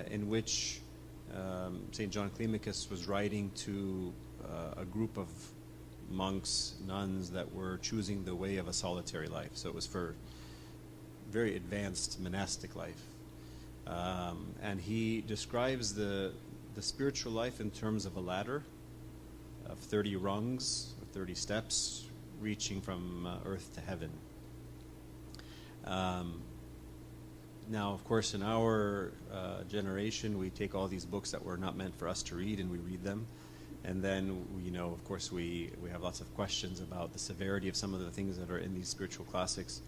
in which St. John Climacus was writing to a group of monks, nuns that were choosing the way of a solitary life. So it was for very advanced monastic life. And he describes the spiritual life in terms of a ladder of 30 rungs, 30 steps, reaching from earth to heaven. Now, of course, in our generation, we take all these books that were not meant for us to read, and we read them. And then, of course, we have lots of questions about the severity of some of the things that are in these spiritual classics.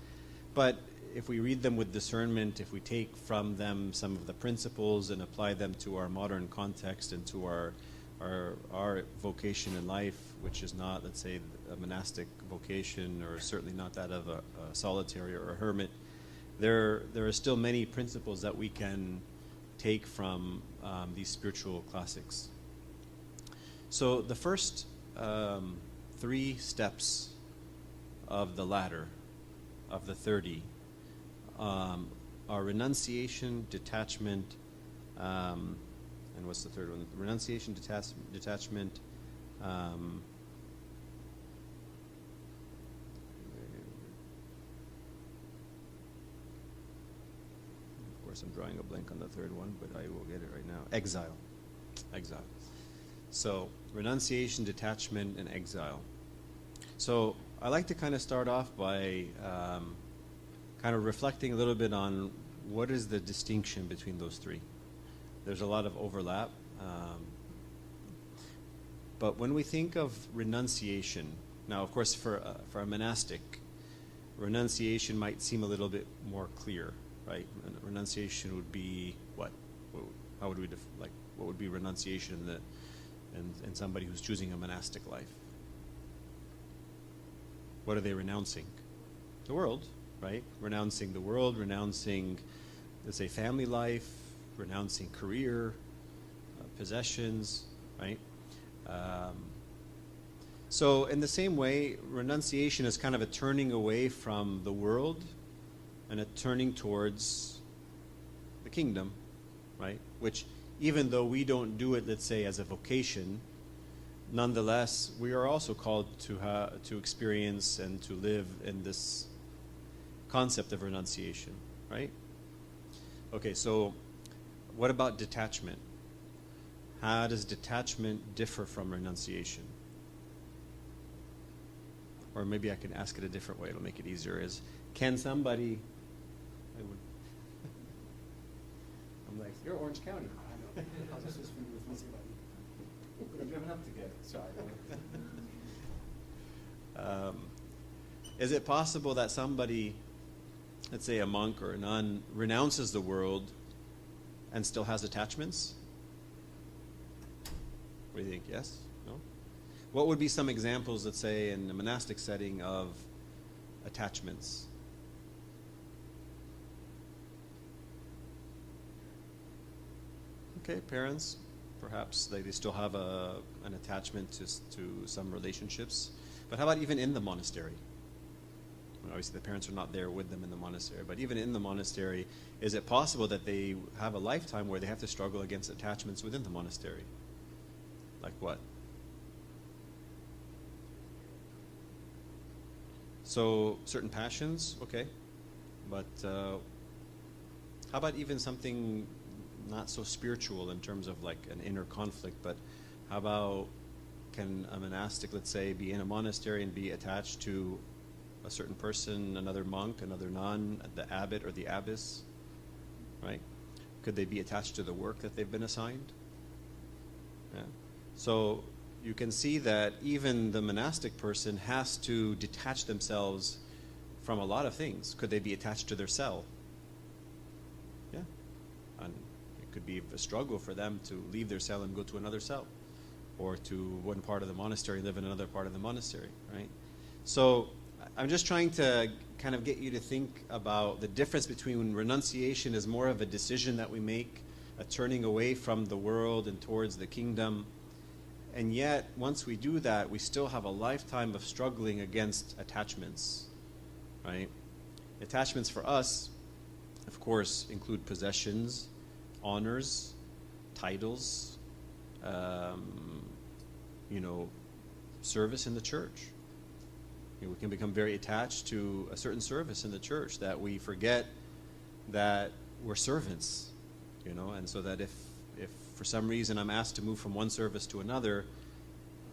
But if we read them with discernment, if we take from them some of the principles and apply them to our modern context and to our vocation in life, which is not, let's say, a monastic vocation, or certainly not that of a solitary or a hermit, there are still many principles that we can take from these spiritual classics. So the first 3 steps of the ladder of the 30 are renunciation, detachment, and what's the third one? Renunciation, detachment, of course I'm drawing a blank on the third one, but I will get it right now. Exile. So renunciation, detachment, and exile. So I like to kind of start off by kind of reflecting a little bit on what is the distinction between those 3. There's a lot of overlap. But when we think of renunciation, now of course for a monastic, renunciation might seem a little bit more clear, right? Renunciation would be what? How would we what would be renunciation in somebody who's choosing a monastic life? What are they renouncing? The world, right? Renouncing the world, renouncing, let's say, family life, renouncing career, possessions, right? So in the same way, renunciation is kind of a turning away from the world and a turning towards the kingdom, right? Which, even though we don't do it, let's say, as a vocation, nonetheless, we are also called to experience and to live in this concept of renunciation, right? Okay, so what about detachment? How does detachment differ from renunciation? Or maybe I can ask it a different way, it'll make it easier, is can somebody, I'm like, you're Orange County. I know. I was just with somebody. We've driven up together, sorry. Is it possible that somebody, let's say a monk or a nun, renounces the world and still has attachments? What do you think? Yes? No? What would be some examples, let's say, in a monastic setting of attachments? Okay, parents, perhaps they still have an attachment to some relationships. But how about even in the monastery? Obviously, the parents are not there with them in the monastery, but even in the monastery, is it possible that they have a lifetime where they have to struggle against attachments within the monastery? Like what? So, certain passions, okay. But how about even something not so spiritual in terms of like an inner conflict, but how about, can a monastic, let's say, be in a monastery and be attached to a certain person, another monk, another nun, the abbot or the abbess, right? Could they be attached to the work that they've been assigned? Yeah. So you can see that even the monastic person has to detach themselves from a lot of things. Could they be attached to their cell? Yeah. And it could be a struggle for them to leave their cell and go to another cell, or to one part of the monastery, live in another part of the monastery, right? So I'm just trying to kind of get you to think about the difference between renunciation as more of a decision that we make, a turning away from the world and towards the kingdom, and yet once we do that, we still have a lifetime of struggling against attachments, right? Attachments for us, of course, include possessions, honors, titles, service in the church. We can become very attached to a certain service in the church that we forget that we're servants, and so that if for some reason I'm asked to move from one service to another,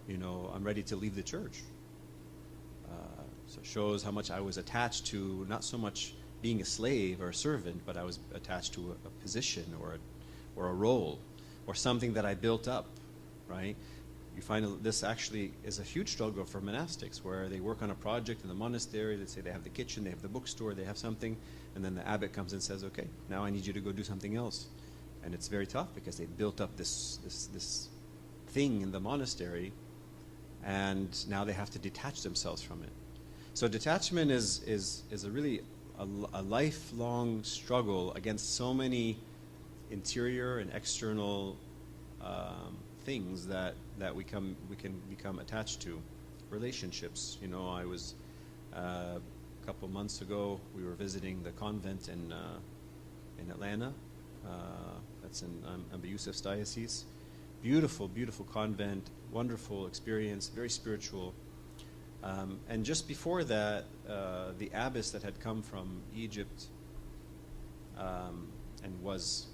I'm ready to leave the church. So it shows how much I was attached to not so much being a slave or a servant, but I was attached to a position or a role or something that I built up, right? You find this actually is a huge struggle for monastics, where they work on a project in the monastery. Let's say they have the kitchen, they have the bookstore, they have something, and then the abbot comes and says, okay, now I need you to go do something else. And it's very tough because they built up this thing in the monastery, and now they have to detach themselves from it. So detachment is a really a lifelong struggle against so many interior and external things that we can become attached to. Relationships. I was a couple months ago, we were visiting the convent in Atlanta. That's in Abba Yusuf's diocese. Beautiful, beautiful convent, wonderful experience, very spiritual. And just before that, the abbess that had come from Egypt and was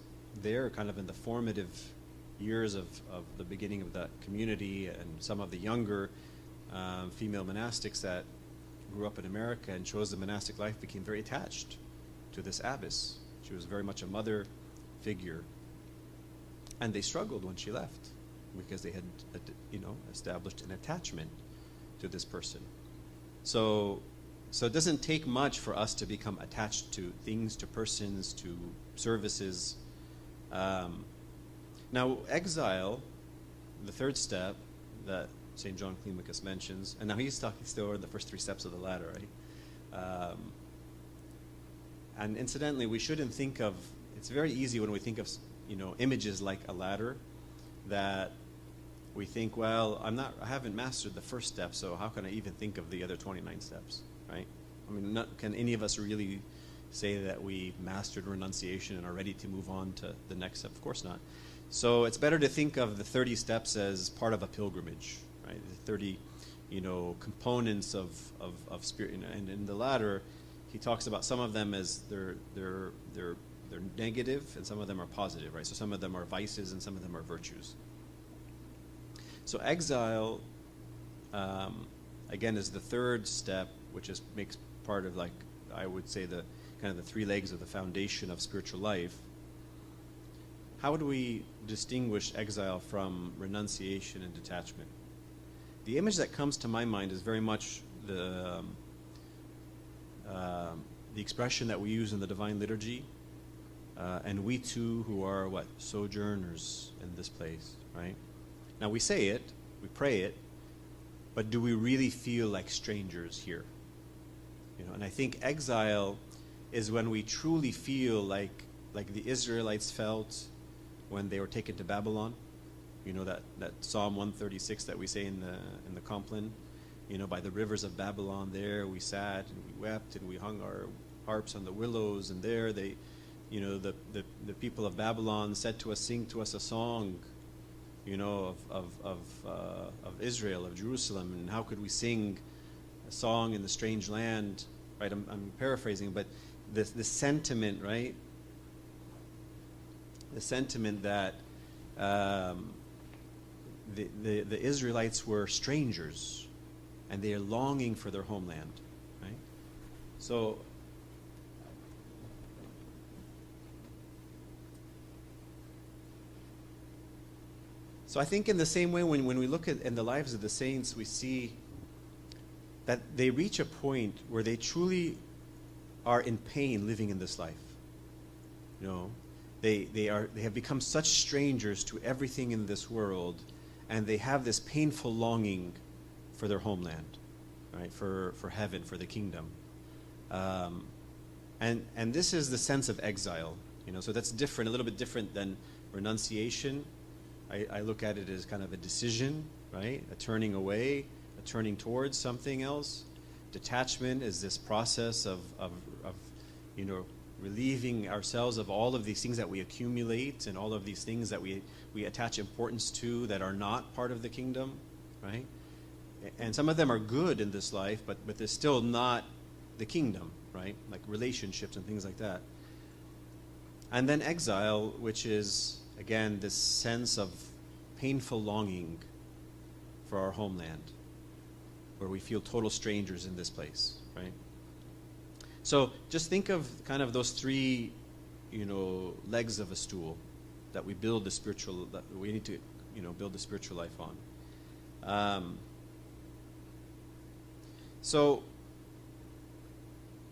there kind of in the formative years of the beginning of that community, and some of the younger female monastics that grew up in America and chose the monastic life became very attached to this abbess. She was very much a mother figure. And they struggled when she left because they had, established an attachment to this person. So it doesn't take much for us to become attached to things, to persons, to services. Now, exile, the third step that St. John Climacus mentions, and now he's talking still in the first three steps of the ladder, right? And incidentally, we shouldn't think of, it's very easy when we think of, images like a ladder, that we think, well, I haven't mastered the first step, so how can I even think of the other 29 steps, right? I mean, can any of us really say that we mastered renunciation and are ready to move on to the next step? Of course not. So it's better to think of the 30 steps as part of a pilgrimage, right? The 30, components of spirit. And in the ladder, he talks about some of them as they're negative, and some of them are positive, right? So some of them are vices and some of them are virtues. So exile, again, is the third step, which makes part of, like, I would say, the kind of the three legs of the foundation of spiritual life. How do we distinguish exile from renunciation and detachment? The image that comes to my mind is very much the expression that we use in the Divine Liturgy, and we too who are, sojourners in this place, right? Now we say it, we pray it, but do we really feel like strangers here? And I think exile is when we truly feel like the Israelites felt when they were taken to Babylon. That Psalm 136 that we say in the Compline, by the rivers of Babylon, there we sat and we wept and we hung our harps on the willows, and there they, the people of Babylon said to us, sing to us a song, of Israel, of Jerusalem, and how could we sing a song in the strange land, right? I'm paraphrasing, but the sentiment, right? The sentiment that the Israelites were strangers, and they are longing for their homeland, right? So I think in the same way, when we look at in the lives of the saints, we see that they reach a point where they truly are in pain living in this life. They have become such strangers to everything in this world, and they have this painful longing for their homeland, right? For heaven, for the kingdom. And this is the sense of exile. So that's different, a little bit different than renunciation. I look at it as kind of a decision, right? A turning away, a turning towards something else. Detachment is this process of relieving ourselves of all of these things that we accumulate and all of these things that we attach importance to that are not part of the kingdom, right? And some of them are good in this life, but they're still not the kingdom, right? Like relationships and things like that. And then exile, which is, again, this sense of painful longing for our homeland, where we feel total strangers in this place, right? So just think of kind of those three, legs of a stool that we build the spiritual, that we need to, build the spiritual life on. So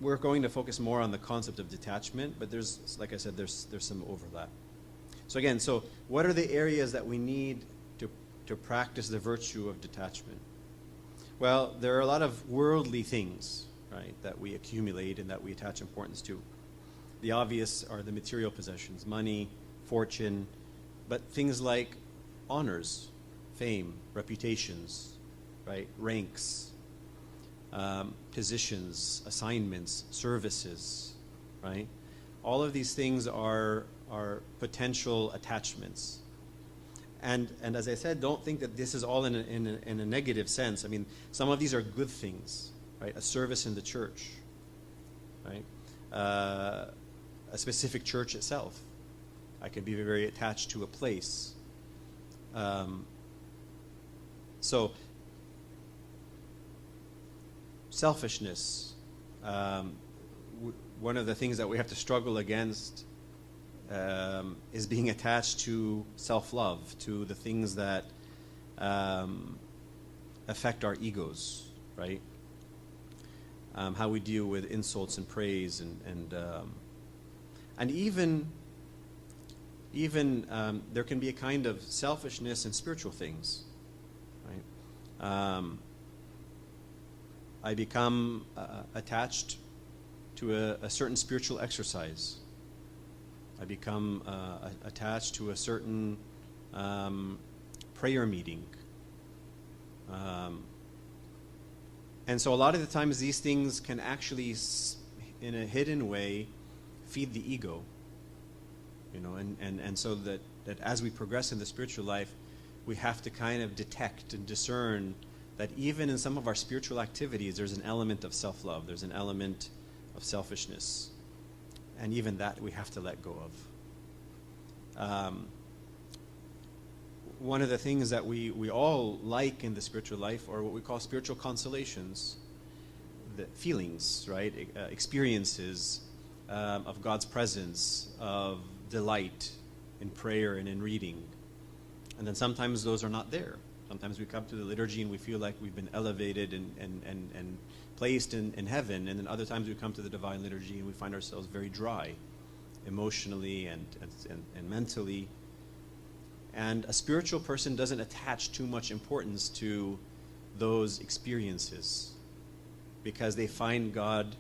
we're going to focus more on the concept of detachment, but there's, like I said, there's some overlap. So again, what are the areas that we need to practice the virtue of detachment? Well, there are a lot of worldly things, right, that we accumulate and that we attach importance to. The obvious are the material possessions, money, fortune, but things like honors, fame, reputations, right, ranks, positions, assignments, services, right? All of these things are potential attachments. And as I said, don't think that this is all in a negative sense. I mean, some of these are good things, right? A service in the church, right? A specific church itself. I can be very attached to a place. So selfishness, one of the things that we have to struggle against is being attached to self-love, to the things that affect our egos, right? How we deal with insults and praise, and even there can be a kind of selfishness in spiritual things, right? I become attached to a certain spiritual exercise. I become attached to a certain prayer meeting. And so a lot of the times these things can actually, in a hidden way, feed the ego. And so that as we progress in the spiritual life, we have to kind of detect and discern that even in some of our spiritual activities, there's an element of self-love, there's an element of selfishness. And even that we have to let go of. One of the things that we all like in the spiritual life are what we call spiritual consolations, the feelings, right? Experiences of God's presence, of delight in prayer and in reading. And then sometimes those are not there. Sometimes we come to the liturgy and we feel like we've been elevated and placed in heaven, and then other times we come to the divine liturgy and we find ourselves very dry, emotionally and mentally. And a spiritual person doesn't attach too much importance to those experiences because they find God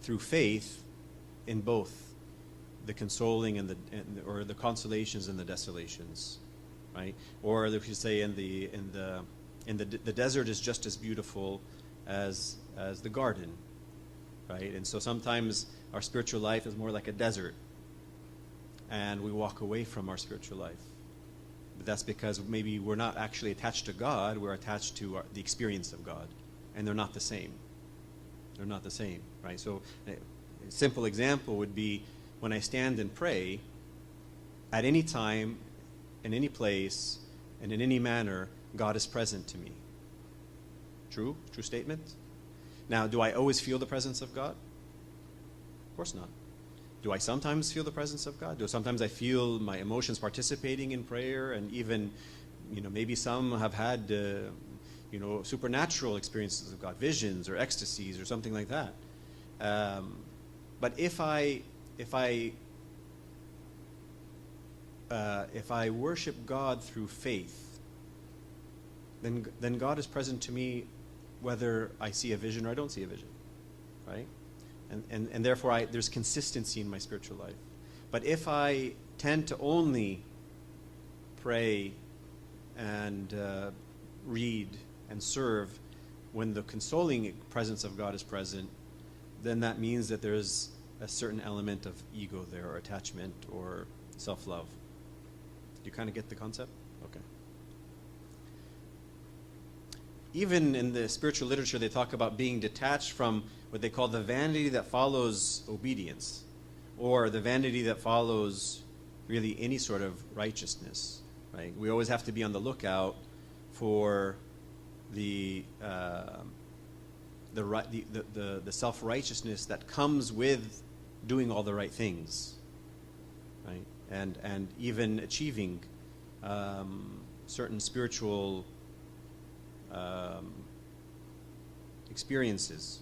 through faith in both the consoling or the consolations and the desolations, right? Or if you say the desert is just as beautiful as the garden, right? And so sometimes our spiritual life is more like a desert, and we walk away from our spiritual life. But that's because maybe we're not actually attached to God, we're attached to the experience of God, and they're not the same. They're not the same, right? So a simple example would be when I stand and pray, at any time, in any place, and in any manner, God is present to me. True? True statement? Now, do I always feel the presence of God? Of course not. Do I sometimes feel the presence of God? Do sometimes I feel my emotions participating in prayer, and even, maybe some have had, supernatural experiences of God, visions or ecstasies or something like that. But if I worship God through faith, then God is present to me whether I see a vision or I don't see a vision, right? And therefore there's consistency in my spiritual life. But if I tend to only pray and read and serve when the consoling presence of God is present, then that means that there's a certain element of ego there, or attachment, or self-love. Do you kind of get the concept? Okay. Even in the spiritual literature, they talk about being detached from what they call the vanity that follows obedience, or the vanity that follows really any sort of righteousness. Right? We always have to be on the lookout for the self-righteousness that comes with doing all the right things, right? And even achieving certain spiritual experiences.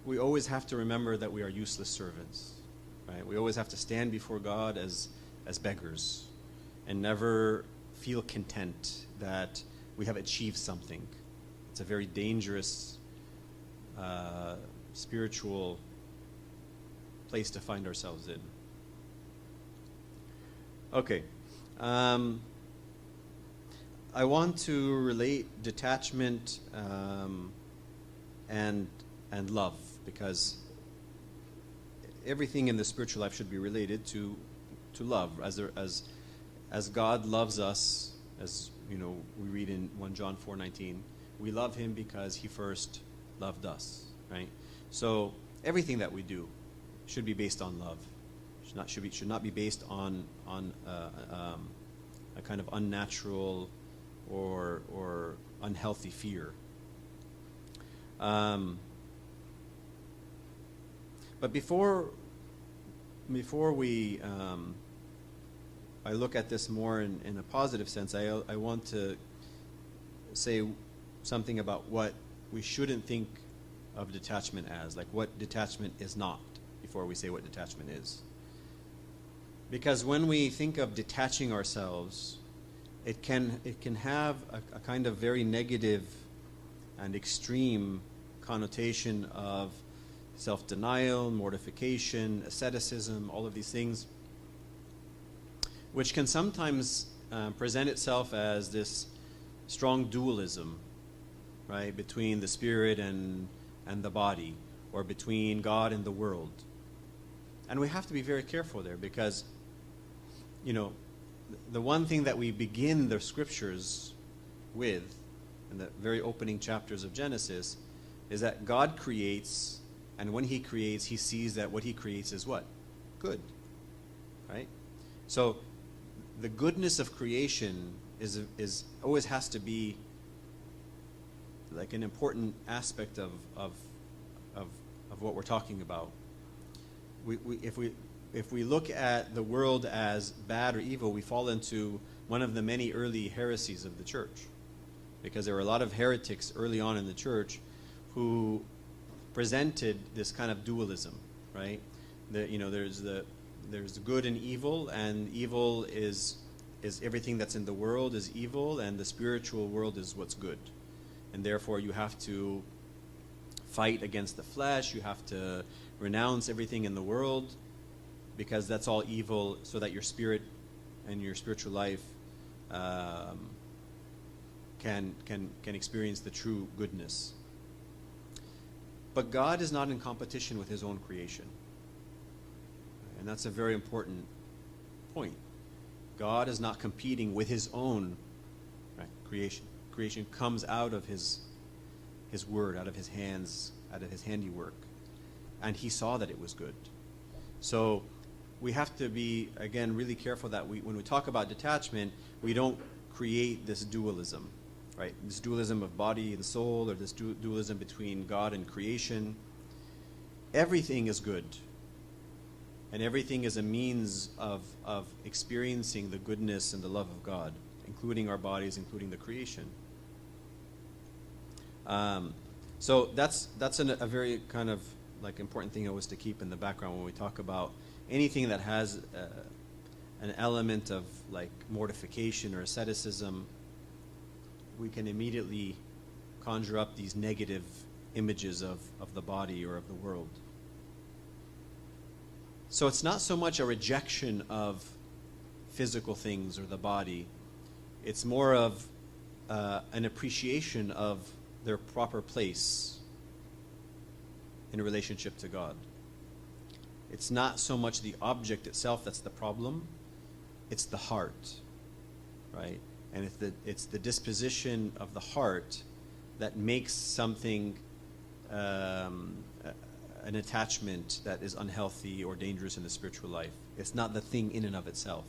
We always have to remember that we are useless servants, right? We always have to stand before God as beggars, and never feel content that we have achieved something. It's a very dangerous spiritual place to find ourselves in. Okay. I want to relate detachment and love, because everything in the spiritual life should be related to love, as God loves us. As you know, we read in 1 John 4:19, we love him because he first loved us, right? So everything that we do should be based on love. Should not be based on a kind of unnatural or unhealthy fear. But before we I look at this more in a positive sense, I want to say something about what we shouldn't think of detachment as, like what detachment is not, before we say what detachment is. Because when we think of detaching ourselves, it can have a kind of very negative and extreme connotation of self-denial, mortification, asceticism, all of these things, which can sometimes present itself as this strong dualism, right, between the spirit and the body, or between God and the world. And we have to be very careful there, because, you know, the one thing that we begin the scriptures with, in the very opening chapters of Genesis, is that God creates, and when he creates, he sees that what he creates is what? Good. Right? So the goodness of creation is always has to be like an important aspect of what we're talking about. If we look at the world as bad or evil, we fall into one of the many early heresies of the church, because there were a lot of heretics early on in the church who presented this kind of dualism, right? There's the good and evil, and evil is everything that's in the world is evil, and the spiritual world is what's good. And therefore you have to fight against the flesh, you have to renounce everything in the world, because that's all evil, so that your spirit and your spiritual life can experience the true goodness. But God is not in competition with his own creation. And that's a very important point. God is not competing with his own creation. Creation comes out of his word, out of his hands, out of his handiwork. And he saw that it was good. So we have to be, again, really careful that when we talk about detachment, we don't create this dualism, right? This dualism of body and soul, or this dualism between God and creation. Everything is good. And everything is a means of experiencing the goodness and the love of God, including our bodies, including the creation. So that's a very kind of like important thing always to keep in the background when we talk about anything that has an element of like mortification or asceticism. We can immediately conjure up these negative images of the body or of the world. So it's not so much a rejection of physical things or the body. It's more of an appreciation of their proper place in relationship to God. It's not so much the object itself that's the problem, it's the heart, right? And it's the disposition of the heart that makes something an attachment that is unhealthy or dangerous in the spiritual life. It's not the thing in and of itself,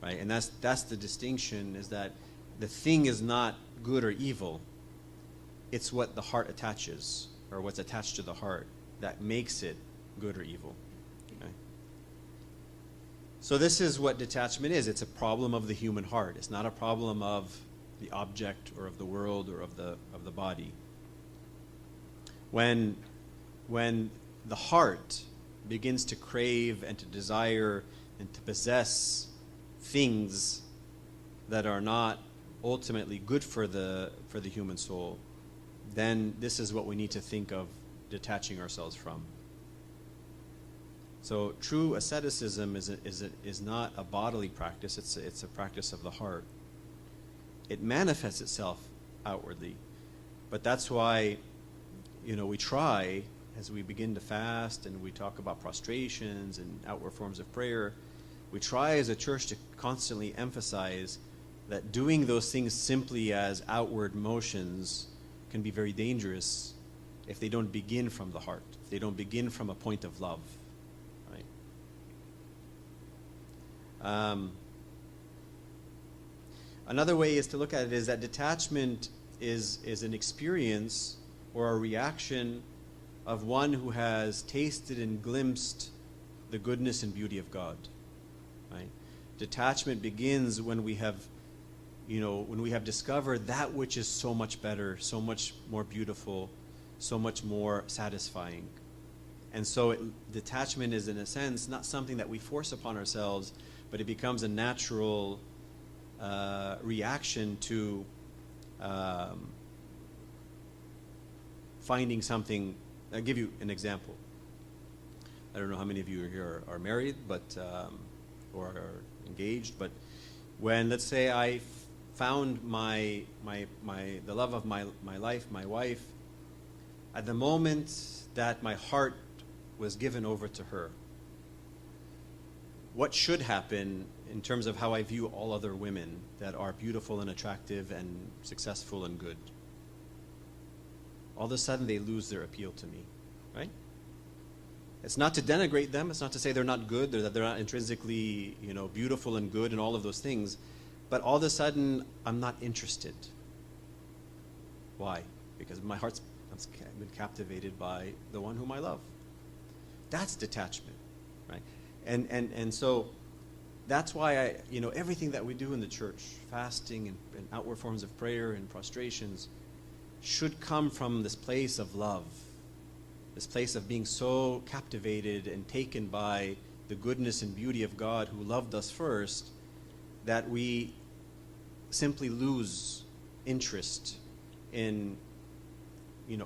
right? And that's the distinction, is that the thing is not good or evil. It's what the heart attaches, or what's attached to the heart, that makes it good or evil. Okay? So this is what detachment is. It's a problem of the human heart. It's not a problem of the object or of the world or of the body. When the heart begins to crave and to desire and to possess things that are not ultimately good for the human soul, then this is what we need to think of detaching ourselves from. So true asceticism is not a bodily practice, it's a practice of the heart. It manifests itself outwardly. But that's why, we try, as we begin to fast and we talk about prostrations and outward forms of prayer, we try as a church to constantly emphasize that doing those things simply as outward motions can be very dangerous if they don't begin from the heart, if they don't begin from a point of love, right? Another way is to look at it is that detachment is an experience or a reaction of one who has tasted and glimpsed the goodness and beauty of God, right? Detachment begins when we have discovered that which is so much better, so much more beautiful, so much more satisfying. And so detachment is, in a sense, not something that we force upon ourselves, but it becomes a natural reaction to finding something. I'll give you an example. I don't know how many of you here are married, but or are engaged, but when, let's say, I found the love of my life, my wife, at the moment that my heart was given over to her, what should happen in terms of how I view all other women that are beautiful and attractive and successful and good? All of a sudden they lose their appeal to me, right? It's not to denigrate them. It's not to say they're not good, or that they're not intrinsically, beautiful and good and all of those things. But all of a sudden, I'm not interested. Why? Because my heart's been captivated by the one whom I love. That's detachment, right? And so that's why everything that we do in the church, fasting and outward forms of prayer and prostrations, should come from this place of love, this place of being so captivated and taken by the goodness and beauty of God who loved us first, that we simply lose interest in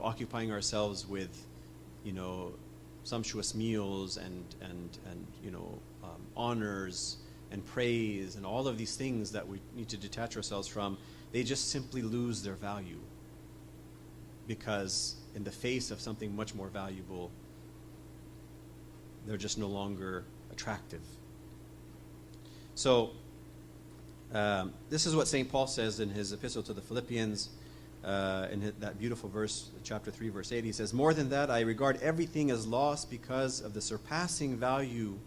occupying ourselves with sumptuous meals and honors and praise and all of these things that we need to detach ourselves from. They just simply lose their value, because in the face of something much more valuable, they're just no longer attractive. So this is what St. Paul says in his epistle to the Philippians, that beautiful verse, chapter 3, verse 8. He says, "More than that, I regard everything as lost because of the surpassing value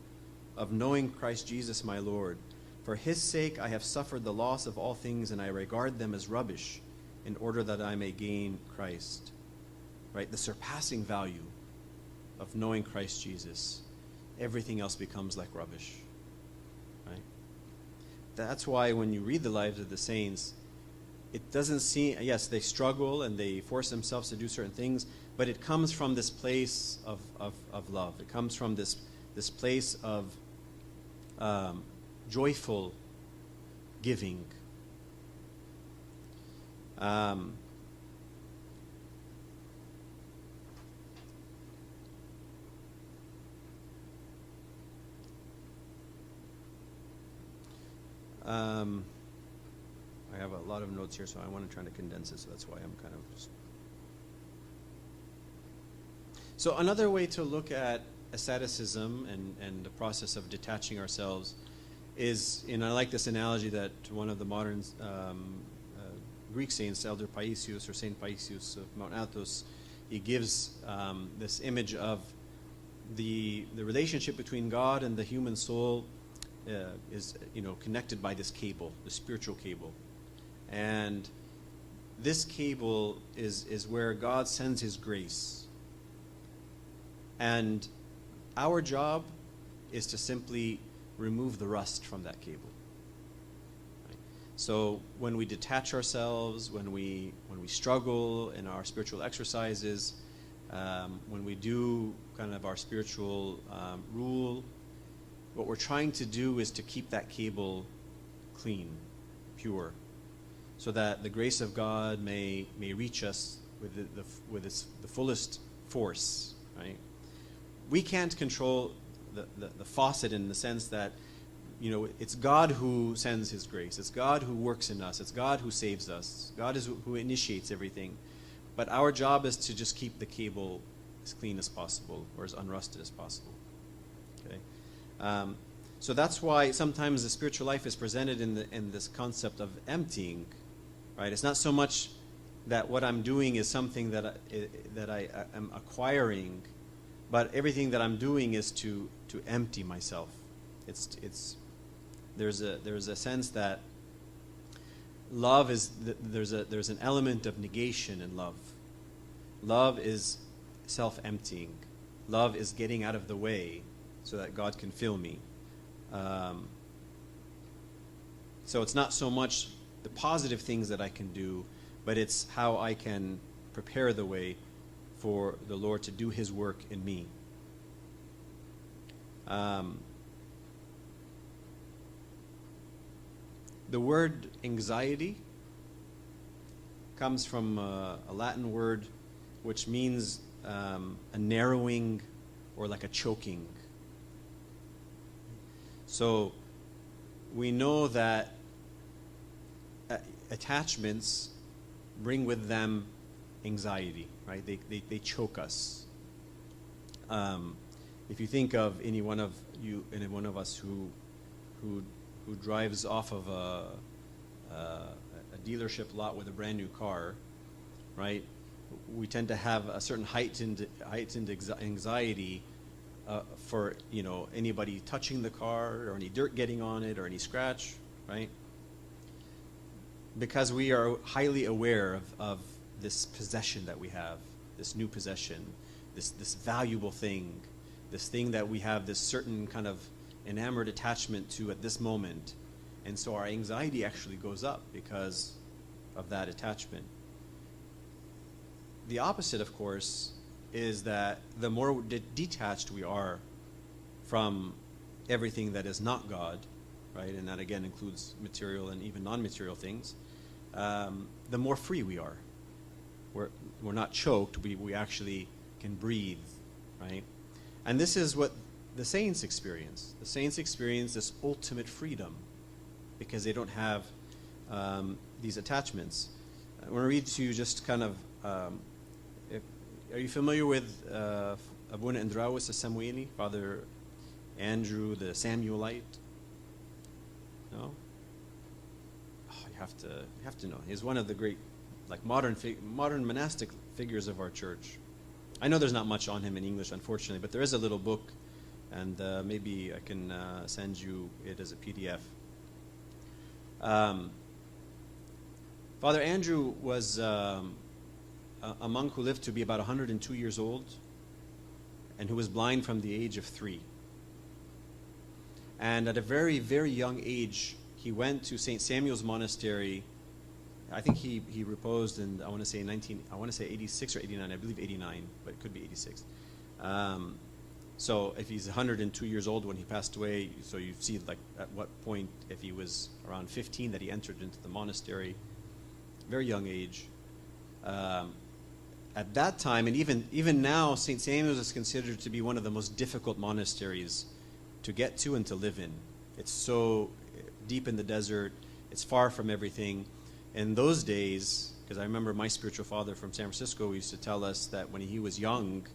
of knowing Christ Jesus my Lord. For his sake I have suffered the loss of all things, and I regard them as rubbish, in order that I may gain Christ." Right? The surpassing value of knowing Christ Jesus. Everything else becomes like rubbish. Right? That's why when you read the lives of the saints, it doesn't seem, yes, they struggle and they force themselves to do certain things, but it comes from this place of love. It comes from this place of joyful giving. I have a lot of notes here, so I want to try to condense it, so that's why I'm kind of just... So another way to look at asceticism and the process of detaching ourselves is, and I like this analogy that one of the modern Greek saints, Elder Paisius or Saint Paisius of Mount Athos, he gives this image of the relationship between God and the human soul is connected by this cable, the spiritual cable, and this cable is where God sends His grace, and our job is to simply remove the rust from that cable. Right? So when we detach ourselves, when we struggle in our spiritual exercises, when we do kind of our spiritual rule, what we're trying to do is to keep that cable clean, pure, so that the grace of God may reach us with the fullest force. Right? We can't control the faucet in the sense that it's God who sends His grace. It's God who works in us. It's God who saves us. God is who initiates everything. But our job is to just keep the cable as clean as possible, or as unrusted as possible. Okay, so that's why sometimes the spiritual life is presented in this concept of emptying. Right? It's not so much that what I'm doing is something that I am acquiring, but everything that I'm doing is to empty myself. There's a sense that love is there's an element of negation in love. Love is self-emptying. Love is getting out of the way so that God can fill me. So it's not so much the positive things that I can do, but it's how I can prepare the way for the Lord to do His work in me. The word anxiety comes from a Latin word which means a narrowing or like a choking. So we know that attachments bring with them anxiety, right? They choke us. If you think of any one of us who drives off of a dealership lot with a brand new car, right? We tend to have a certain heightened anxiety for anybody touching the car, or any dirt getting on it, or any scratch, right? Because we are highly aware of this possession that we have, this new possession, this valuable thing, this thing that we have this certain kind of enamored attachment to at this moment. And so our anxiety actually goes up because of that attachment. The opposite, of course, is that the more detached we are from everything that is not God, right, and that again includes material and even non-material things, the more free we are. We're not choked, we actually can breathe, right? And this is what the saints experience. The saints experience this ultimate freedom because they don't have these attachments. I want to read to you just kind of, are you familiar with Abuna Andrawis Samueli, Father Andrew the Samuelite? No? Oh, you have to know. He's one of the great, like modern monastic figures of our church. I know there's not much on him in English, unfortunately, but there is a little book, and maybe I can send you it as a PDF. Father Andrew was a monk who lived to be about 102 years old, and who was blind from the age of 3. And at a very, very young age, he went to St. Samuel's Monastery. I think he reposed in, I want to say 86 or 89, I believe 89, but it could be 86. So if he's 102 years old when he passed away, so you see like at what point, if he was around 15 that he entered into the monastery, very young age. At that time, and even now, St. Samuel's is considered to be one of the most difficult monasteries to get to and to live in. It's so deep in the desert, it's far from everything. In those days, because I remember my spiritual father from San Francisco used to tell us that when he was young,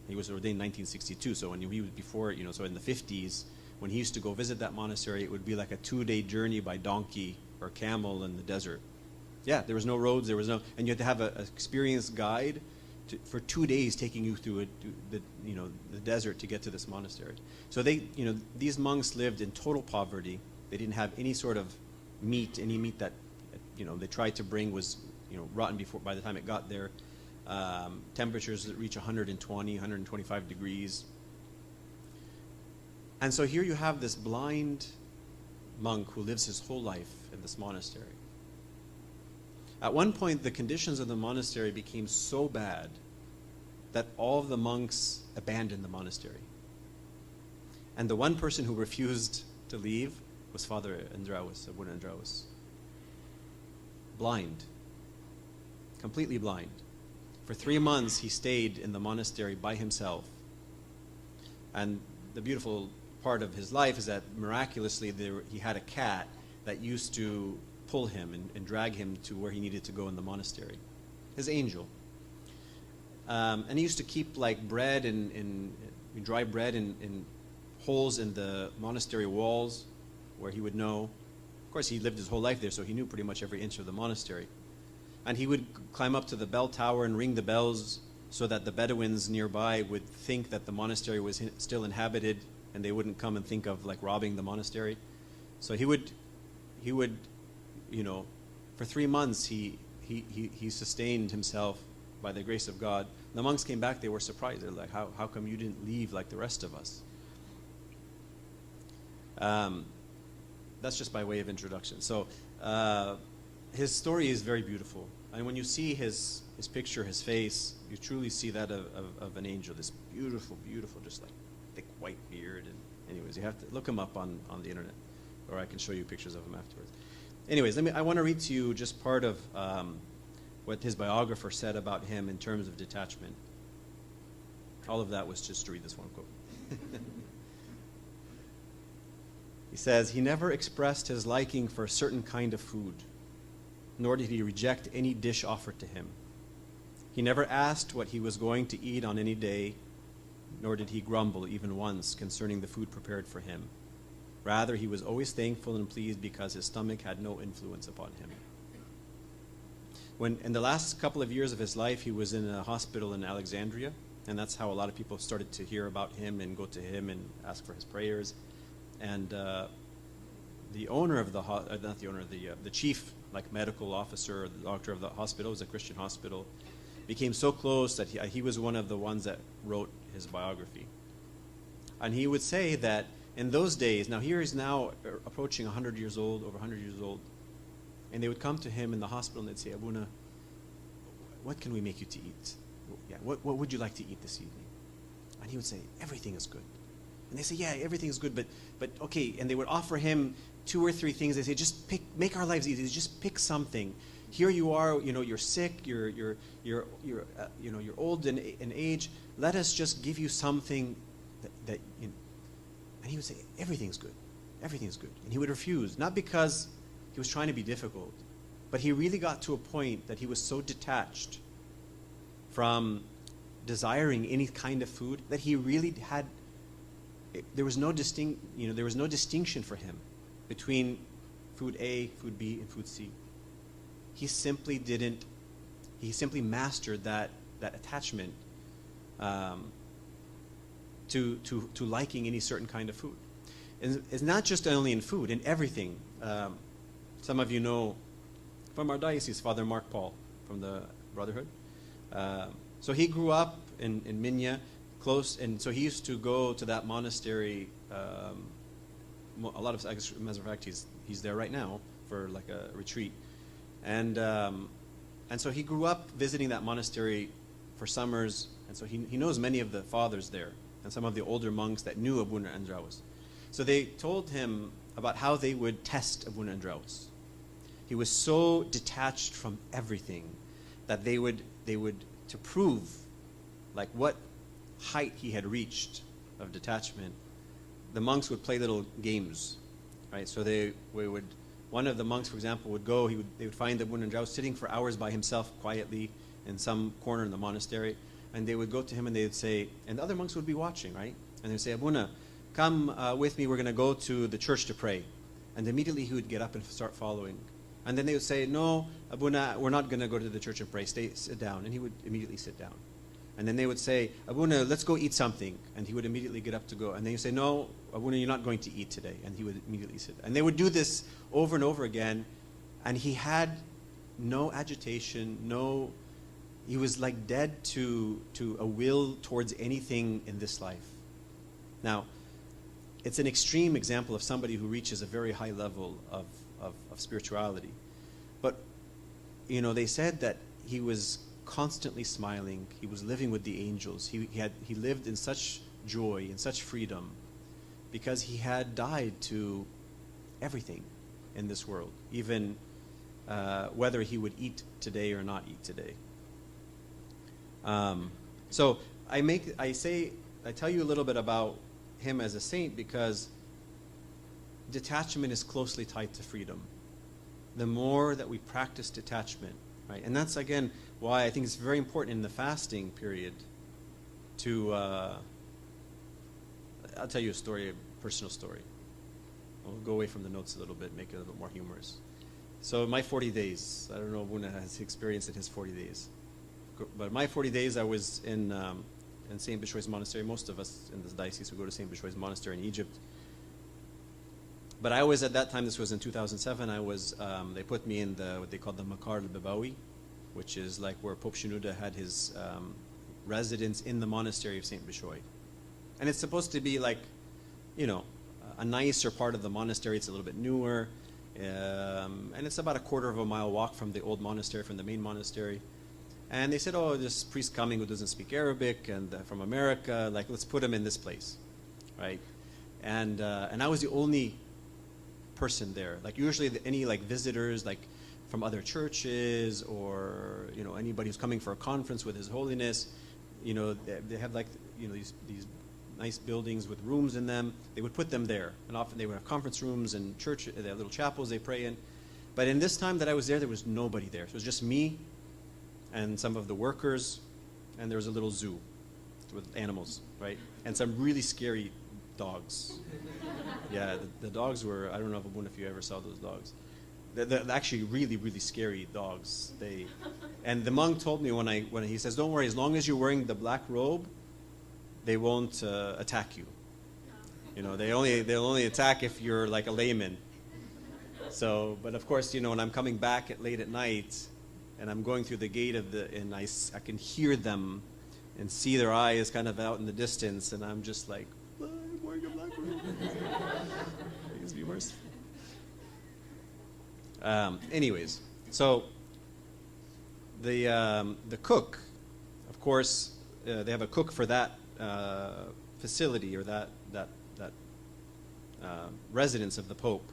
He was ordained in 1962, so when he was before, so in the 50s, when he used to go visit that monastery, it would be like a 2-day journey by donkey or camel in the desert. Yeah, there was no roads, and you had to have an experienced guide for 2 days taking you through the desert to get to this monastery. So these monks lived in total poverty. They didn't have any sort of meat. Any meat that they tried to bring was rotten by the time it got there. Temperatures that reach 120, 125 degrees. And so here you have this blind monk who lives his whole life in this monastery. At one point, the conditions of the monastery became so bad that all of the monks abandoned the monastery. And the one person who refused to leave was Father Andraus, Abuna Andraus. Blind. Completely blind. For 3 months, he stayed in the monastery by himself. And the beautiful part of his life is that miraculously he had a cat that used to pull him and drag him to where he needed to go in the monastery. His angel. And he used to keep like bread and dry bread in holes in the monastery walls where he would know. Of course, he lived his whole life there, so he knew pretty much every inch of the monastery. And he would climb up to the bell tower and ring the bells so that the Bedouins nearby would think that the monastery was still inhabited and they wouldn't come and think of like robbing the monastery. So he would, for 3 months he sustained himself by the grace of God. The monks came back, they were surprised. They're like, how come you didn't leave like the rest of us? That's just by way of introduction. So his story is very beautiful. And when you see his picture, his face, you truly see that of an angel, this beautiful, beautiful, just like thick white beard. And anyways, you have to look him up on the internet, or I can show you pictures of him afterwards. Anyways, I want to read to you just part of what his biographer said about him in terms of detachment. All of that was just to read this one quote. He says, "He never expressed his liking for a certain kind of food, nor did he reject any dish offered to him. He never asked what he was going to eat on any day, nor did he grumble even once concerning the food prepared for him. Rather, he was always thankful and pleased because his stomach had no influence upon him." When in the last couple of years of his life, he was in a hospital in Alexandria, and that's how a lot of people started to hear about him and go to him and ask for his prayers. And the owner of the chief, like medical officer, or the doctor of the hospital, it was a Christian hospital, became so close that he was one of the ones that wrote his biography. And he would say that in those days, now here he's now approaching 100 years old, over 100 years old, and they would come to him in the hospital and they'd say, "Abuna, what can we make you to eat? Yeah, what would you like to eat this evening?" And he would say, "Everything is good." And they say, "Yeah, everything is good, but okay." And they would offer him 2 or 3 things. They say, "Just make our lives easy. Just pick something. Here you are. You're sick. You're old in age. Let us just give you something that." And he would say, "Everything's good. Everything's good." And he would refuse, not because he was trying to be difficult, but he really got to a point that he was so detached from desiring any kind of food that he really had. There was no distinction for him between food A, food B, and food C. He simply mastered that attachment to liking any certain kind of food. And it's not just only in food, in everything. Some of you know from our diocese, Father Mark Paul from the Brotherhood. So he grew up in Minya, close, and so he used to go to that monastery. A lot of, as a matter of fact, he's there right now for like a retreat, and so he grew up visiting that monastery for summers, and so he knows many of the fathers there and some of the older monks that knew Abuna Andraus. So they told him about how they would test Abuna Andraus. He was so detached from everything that they would to prove like what height he had reached of detachment, the monks would play little games, right? So one of the monks, for example, would go, they would find Abuna Andraus sitting for hours by himself quietly in some corner in the monastery, and they would go to him and they would say, and the other monks would be watching, right? And they'd say, Abuna, come with me, we're going to go to the church to pray. And immediately he would get up and start following. And then they would say, no, Abuna, we're not going to go to the church and pray, sit down. And he would immediately sit down. And then they would say, Abuna, let's go eat something. And he would immediately get up to go. And then you say, no, Abuna, you're not going to eat today. And he would immediately sit. And they would do this over and over again. And he had no agitation, he was like dead to a will towards anything in this life. Now, it's an extreme example of somebody who reaches a very high level of spirituality. But, they said that he was constantly smiling. He was living with the angels. He lived in such joy, in such freedom, because he had died to everything in this world, even whether he would eat today or not eat today. So I tell you a little bit about him as a saint because detachment is closely tied to freedom. The more that we practice detachment, right? And that's, again, why I think it's very important in the fasting period to, I'll tell you a story, a personal story. We'll go away from the notes a little bit, make it a little more humorous. So my 40 days, I don't know if Buna has experienced in his 40 days. But my 40 days, I was in St. Bishoy's Monastery. Most of us in this diocese would go to St. Bishoy's Monastery in Egypt. But I was, at that time, this was in 2007, they put me in what they called the Makar al-Babawi, which is like where Pope Shenouda had his residence in the monastery of St. Bishoy. And it's supposed to be like, a nicer part of the monastery. It's a little bit newer. And it's about a quarter of a mile walk from the old monastery, from the main monastery. And they said, this priest coming who doesn't speak Arabic and from America, let's put him in this place, right? And I was the only person there. Usually any visitors from other churches or anybody who's coming for a conference with His Holiness, they have these nice buildings with rooms in them. They would put them there, and often they would have conference rooms and church. They have little chapels they pray in. But in this time that I was there was nobody there. So it was just me and some of the workers, and there was a little zoo with animals, right? And some really scary dogs. Yeah, the dogs were, I don't know, Abuna, if you ever saw those dogs. They're actually really, really scary dogs. And the monk told me when he says, don't worry, as long as you're wearing the black robe, they won't attack you. They'll only attack if you're like a layman. So, but of course, when I'm coming back late at night, and I'm going through the gate and I can hear them and see their eyes kind of out in the distance, and I'm just like, I'm wearing a black robe. Please be merciful. Anyways, so the cook, of course, they have a cook for that facility or that residence of the Pope,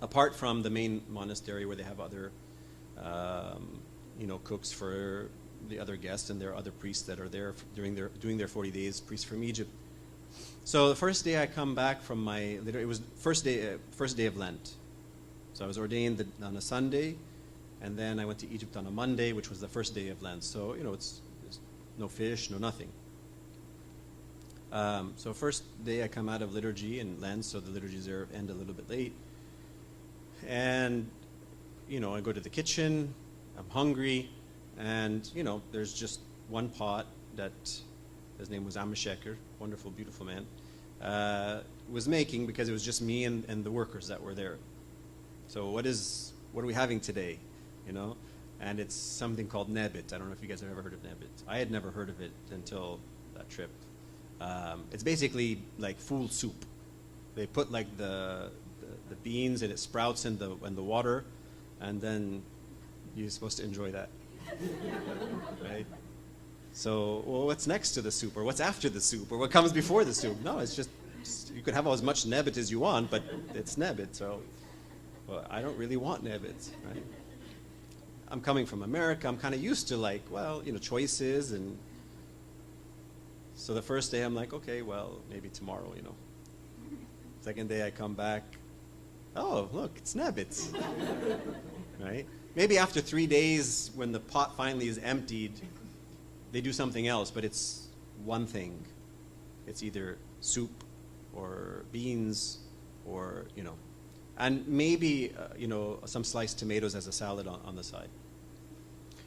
apart from the main monastery where they have other cooks for the other guests, and there are other priests that are there doing their 40 days, priests from Egypt. So the first day I come back from it was first day of Lent. So I was ordained on a Sunday, and then I went to Egypt on a Monday, which was the first day of Lent. So it's no fish, no nothing. So first day I come out of liturgy in Lent, so the liturgies there end a little bit late. And I go to the kitchen, I'm hungry, and, there's just one pot that, his name was Amesheker, wonderful, beautiful man, was making, because it was just me and the workers that were there. So what are we having today, And it's something called nebit. I don't know if you guys have ever heard of nebit. I had never heard of it until that trip. It's basically like fool soup. They put the beans, and it sprouts in the water, and then you're supposed to enjoy that, right? So, what's next to the soup, or what's after the soup, or what comes before the soup? No, it's just you could have as much nebit as you want, but it's nebit. So, I don't really want nebit, right? I'm coming from America. I'm kind of used to choices, and so the first day I'm like, okay, well, maybe tomorrow, Second day I come back. Oh, look, it's nebit, right? Maybe after 3 days, when the pot finally is emptied, they do something else, but it's one thing. It's either soup or beans or, and maybe, some sliced tomatoes as a salad on the side.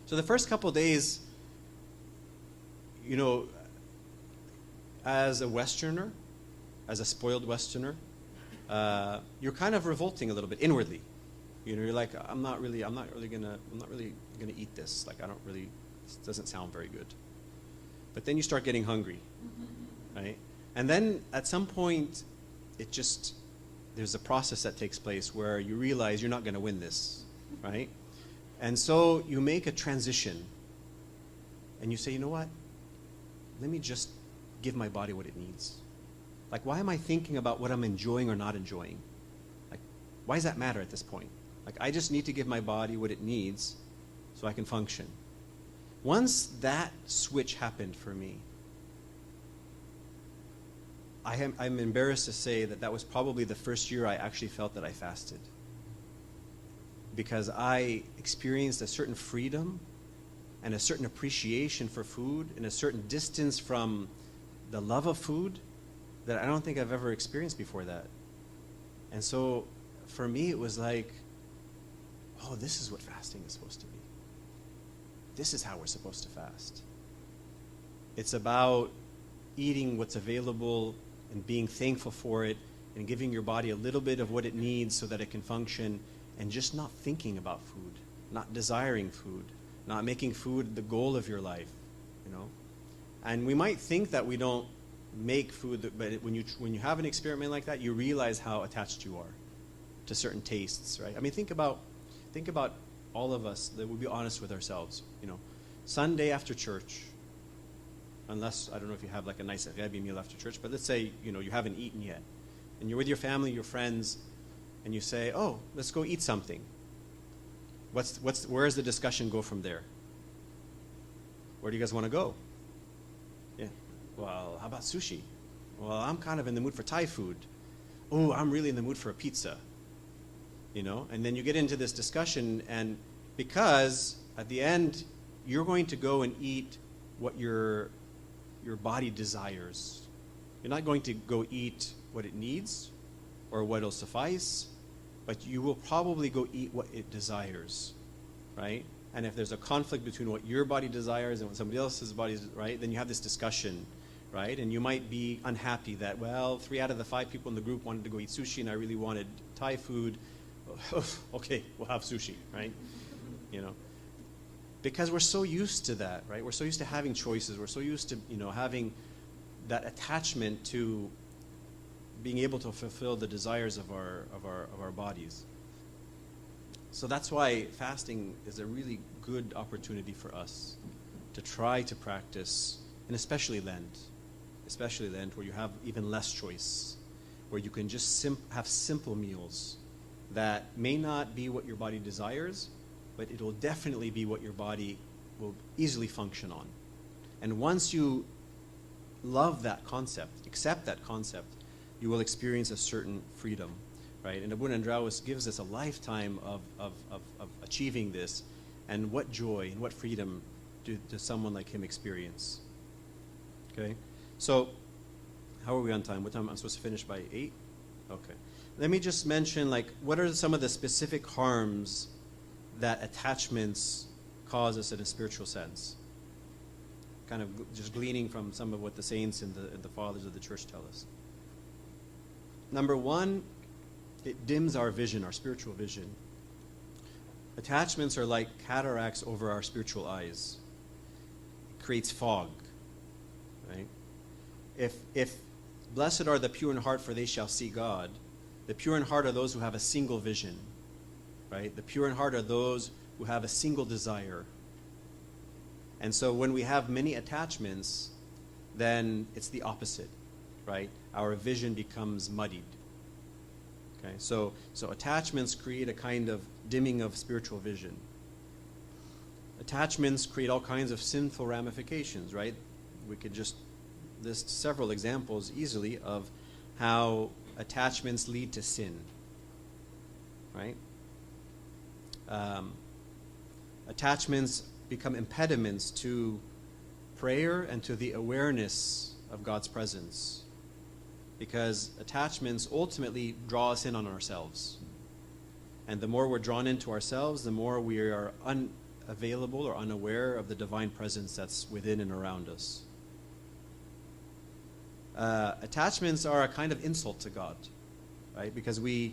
So the first couple of days, as a Westerner, as a spoiled Westerner, you're kind of revolting a little bit inwardly. You're like, I'm not really gonna eat this. Like, this doesn't sound very good. But then you start getting hungry, right? And then at some point, there's a process that takes place where you realize you're not gonna win this, right? And so you make a transition, and you say, you know what? Let me just give my body what it needs. Like, why am I thinking about what I'm enjoying or not enjoying? Like, why does that matter at this point? Like, I just need to give my body what it needs so I can function. Once that switch happened for me, I'm embarrassed to say that was probably the first year I actually felt that I fasted. Because I experienced a certain freedom and a certain appreciation for food and a certain distance from the love of food that I don't think I've ever experienced before that. And so for me, it was like, oh, this is what fasting is supposed to be. This is how we're supposed to fast. It's about eating what's available and being thankful for it and giving your body a little bit of what it needs so that it can function, and just not thinking about food, not desiring food, not making food the goal of your life, And we might think that we don't make food, but when you have an experiment like that, you realize how attached you are to certain tastes, right? I mean, think about all of us that would be honest with ourselves. Sunday after church, unless, I don't know if you have like a nice Arabi meal after church, but let's say, you haven't eaten yet, and you're with your family, your friends, and you say, oh, let's go eat something. Where does the discussion go from there? Where do you guys want to go? Yeah. Well, how about sushi? Well, I'm kind of in the mood for Thai food. Oh, I'm really in the mood for a pizza. And then you get into this discussion, and because at the end, you're going to go and eat what your body desires. You're not going to go eat what it needs or what will suffice, but you will probably go eat what it desires, right? And if there's a conflict between what your body desires and what somebody else's body, right, then you have this discussion, right? And you might be unhappy that, 3 out of the 5 people in the group wanted to go eat sushi and I really wanted Thai food. Okay, we'll have sushi, right? Because we're so used to that, right? We're so used to having choices. We're so used to, having that attachment to being able to fulfill the desires of our bodies. So that's why fasting is a really good opportunity for us to try to practice, and especially Lent, where you have even less choice, where you can just have simple meals that may not be what your body desires, but it will definitely be what your body will easily function on. And once you love that concept, accept that concept, you will experience a certain freedom, right? And Abu Nandrawas gives us a lifetime of achieving this, and what joy and what freedom does someone like him experience? Okay, so how are we on time? What time? I'm supposed to finish by 8? Okay. Let me just mention, what are some of the specific harms that attachments cause us in a spiritual sense? Kind of just gleaning from some of what the saints and the fathers of the church tell us. Number 1, it dims our vision, our spiritual vision. Attachments are like cataracts over our spiritual eyes. It creates fog, right? If blessed are the pure in heart, for they shall see God. The pure in heart are those who have a single vision, right? The pure in heart are those who have a single desire. And so when we have many attachments, then it's the opposite, right? Our vision becomes muddied. Okay, so attachments create a kind of dimming of spiritual vision. Attachments create all kinds of sinful ramifications, right? We could just list several examples easily of how attachments lead to sin, right? Attachments become impediments to prayer and to the awareness of God's presence. Because attachments ultimately draw us in on ourselves. And the more we're drawn into ourselves, the more we are unavailable or unaware of the divine presence that's within and around us. Attachments are a kind of insult to God, right? Because we're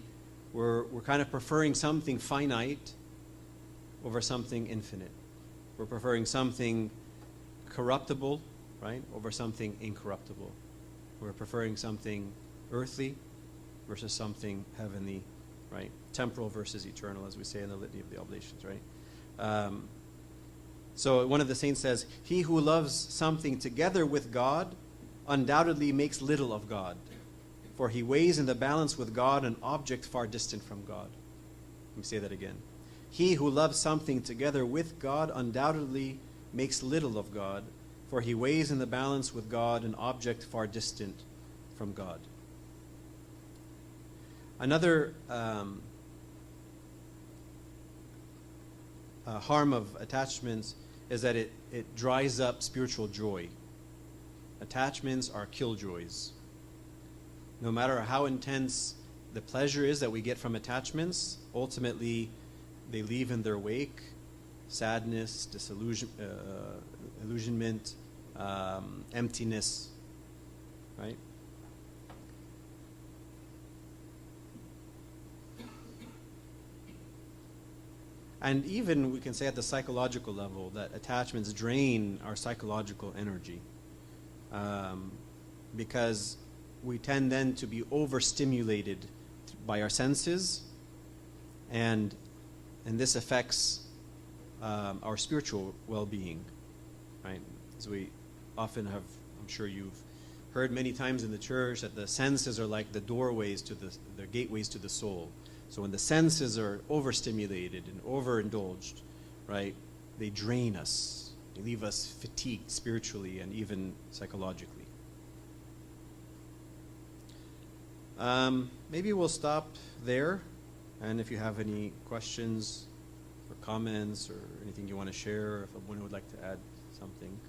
kind of preferring something finite over something infinite. We're preferring something corruptible, right, over something incorruptible. We're preferring something earthly versus something heavenly, right? Temporal versus eternal, as we say in the Litany of the Oblations, right? So one of the saints says, "He who loves something together with God undoubtedly makes little of God, for he weighs in the balance with God an object far distant from God." Let me say that again. He who loves something together with God undoubtedly makes little of God, for he weighs in the balance with God an object far distant from God. Another harm of attachments is that it dries up spiritual joy. Attachments are killjoys. No matter how intense the pleasure is that we get from attachments, ultimately they leave in their wake sadness, illusionment, emptiness, right? And even we can say at the psychological level that attachments drain our psychological energy, because we tend then to be overstimulated by our senses, and this affects our spiritual well-being, right? As we often have, I'm sure you've heard many times in the church that the senses are like the doorways to the gateways to the soul. So when the senses are overstimulated and overindulged, right, they drain us. They leave us fatigued spiritually and even psychologically. Maybe we'll stop there. And if you have any questions or comments or anything you want to share, if anyone would like to add something.